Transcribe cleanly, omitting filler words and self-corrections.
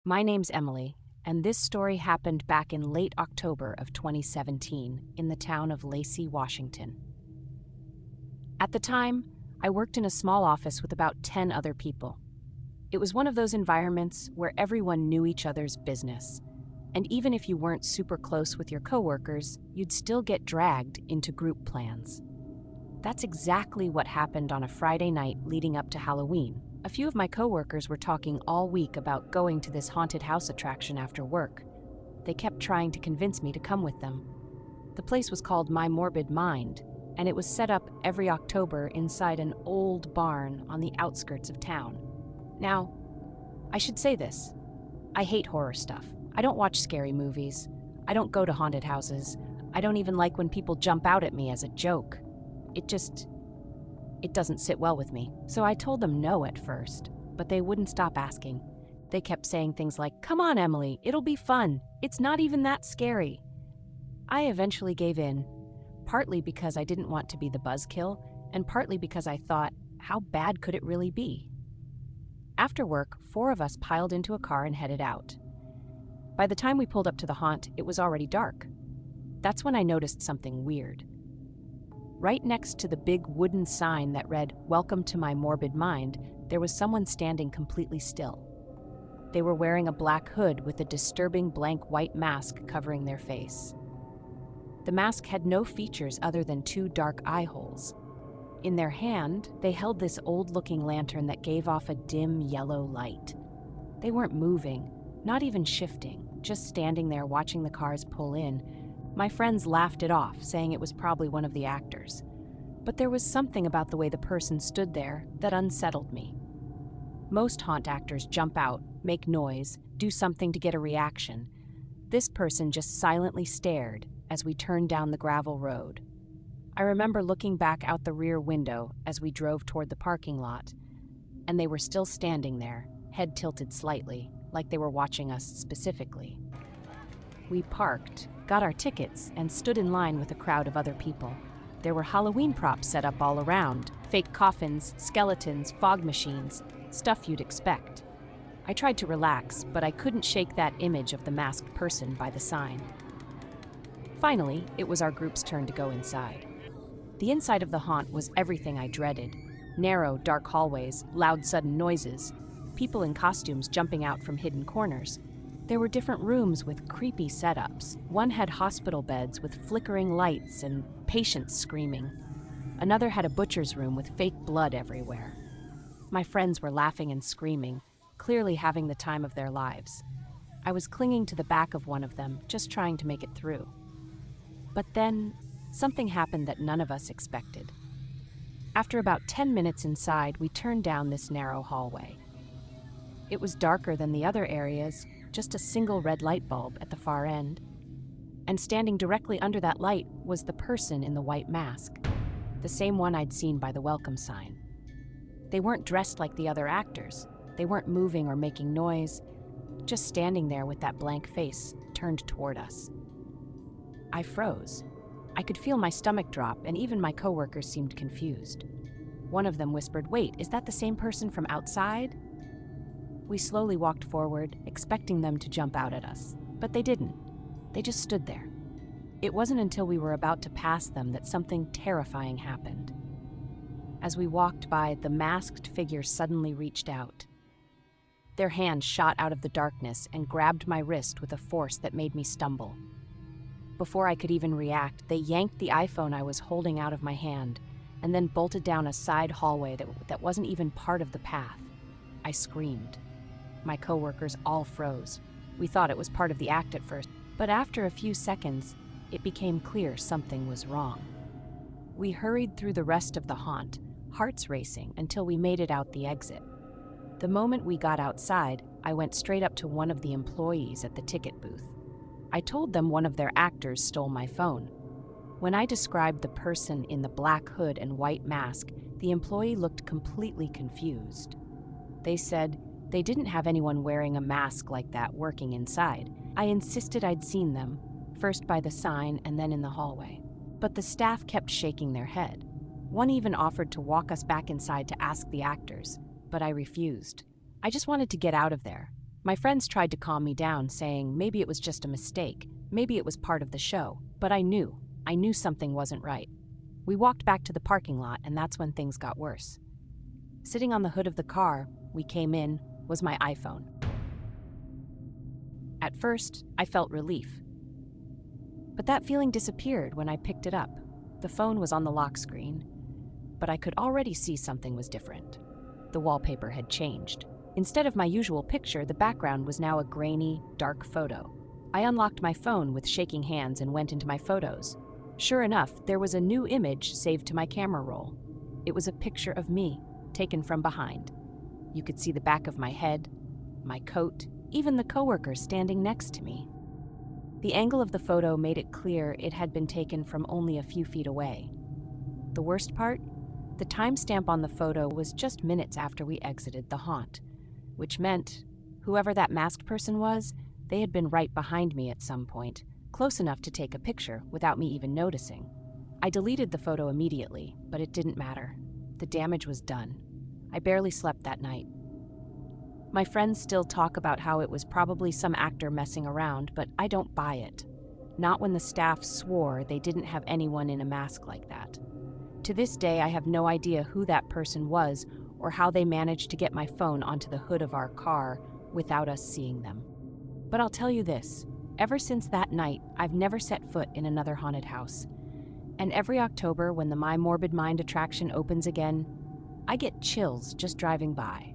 My name's Emily, and this story happened back in late October of 2017 in the town of Lacey, Washington. At the time, I worked in a small office with about 10 other people. It was one of those environments where everyone knew each other's business, and even if you weren't super close with your coworkers, you'd still get dragged into group plans. That's exactly what happened on a Friday night leading up to Halloween. A few of my coworkers were talking all week about going to this haunted house attraction after work. They kept trying to convince me to come with them. The place was called My Morbid Mind, and it was set up every October inside an old barn on the outskirts of town. Now, I should say this. I hate horror stuff. I don't watch scary movies. I don't go to haunted houses. I don't even like when people jump out at me as a joke. It doesn't sit well with me. So I told them no at first, but they wouldn't stop asking. They kept saying things like, "Come on, Emily, it'll be fun. It's not even that scary." I eventually gave in, partly because I didn't want to be the buzzkill, and partly because I thought, how bad could it really be? After work, 4 of us piled into a car and headed out. By the time we pulled up to the haunt, it was already dark. That's when I noticed something weird. Right next to the big wooden sign that read, "Welcome to My Morbid Mind," there was someone standing completely still. They were wearing a black hood with a disturbing blank white mask covering their face. The mask had no features other than 2 dark eye holes. In their hand, they held this old-looking lantern that gave off a dim yellow light. They weren't moving, not even shifting, just standing there watching the cars pull in. My friends laughed it off, saying it was probably one of the actors. But there was something about the way the person stood there that unsettled me. Most haunt actors jump out, make noise, do something to get a reaction. This person just silently stared as we turned down the gravel road. I remember looking back out the rear window as we drove toward the parking lot, and they were still standing there, head tilted slightly, like they were watching us specifically. We parked, got our tickets, and stood in line with a crowd of other people. There were Halloween props set up all around, fake coffins, skeletons, fog machines, stuff you'd expect. I tried to relax, but I couldn't shake that image of the masked person by the sign. Finally, it was our group's turn to go inside. The inside of the haunt was everything I dreaded. Narrow, dark hallways, loud, sudden noises, people in costumes jumping out from hidden corners. There were different rooms with creepy setups. One had hospital beds with flickering lights and patients screaming. Another had a butcher's room with fake blood everywhere. My friends were laughing and screaming, clearly having the time of their lives. I was clinging to the back of one of them, just trying to make it through. But then, something happened that none of us expected. After about 10 minutes inside, we turned down this narrow hallway. It was darker than the other areas, just a single red light bulb at the far end. And standing directly under that light was the person in the white mask, the same one I'd seen by the welcome sign. They weren't dressed like the other actors. They weren't moving or making noise, just standing there with that blank face turned toward us. I froze. I could feel my stomach drop, and even my coworkers seemed confused. One of them whispered, "Wait, is that the same person from outside?" We slowly walked forward, expecting them to jump out at us, but they didn't. They just stood there. It wasn't until we were about to pass them that something terrifying happened. As we walked by, the masked figure suddenly reached out. Their hand shot out of the darkness and grabbed my wrist with a force that made me stumble. Before I could even react, they yanked the iPhone I was holding out of my hand and then bolted down a side hallway that wasn't even part of the path. I screamed. My coworkers all froze. We thought it was part of the act at first, but after a few seconds, it became clear something was wrong. We hurried through the rest of the haunt, hearts racing, until we made it out the exit. The moment we got outside, I went straight up to one of the employees at the ticket booth. I told them one of their actors stole my phone. When I described the person in the black hood and white mask, the employee looked completely confused. They said they didn't have anyone wearing a mask like that working inside. I insisted I'd seen them, first by the sign and then in the hallway. But the staff kept shaking their head. One even offered to walk us back inside to ask the actors, but I refused. I just wanted to get out of there. My friends tried to calm me down, saying maybe it was just a mistake, maybe it was part of the show, but I knew something wasn't right. We walked back to the parking lot, and that's when things got worse. Sitting on the hood of the car we came in was my iPhone. At first, I felt relief. But that feeling disappeared when I picked it up. The phone was on the lock screen, but I could already see something was different. The wallpaper had changed. Instead of my usual picture, the background was now a grainy, dark photo. I unlocked my phone with shaking hands and went into my photos. Sure enough, there was a new image saved to my camera roll. It was a picture of me, taken from behind. You could see the back of my head, my coat, even the coworkers standing next to me. The angle of the photo made it clear it had been taken from only a few feet away. The worst part? The timestamp on the photo was just minutes after we exited the haunt, which meant whoever that masked person was, they had been right behind me at some point, close enough to take a picture without me even noticing. I deleted the photo immediately, but it didn't matter. The damage was done. I barely slept that night. My friends still talk about how it was probably some actor messing around, but I don't buy it. Not when the staff swore they didn't have anyone in a mask like that. To this day, I have no idea who that person was or how they managed to get my phone onto the hood of our car without us seeing them. But I'll tell you this, ever since that night, I've never set foot in another haunted house. And every October, when the My Morbid Mind attraction opens again, I get chills just driving by.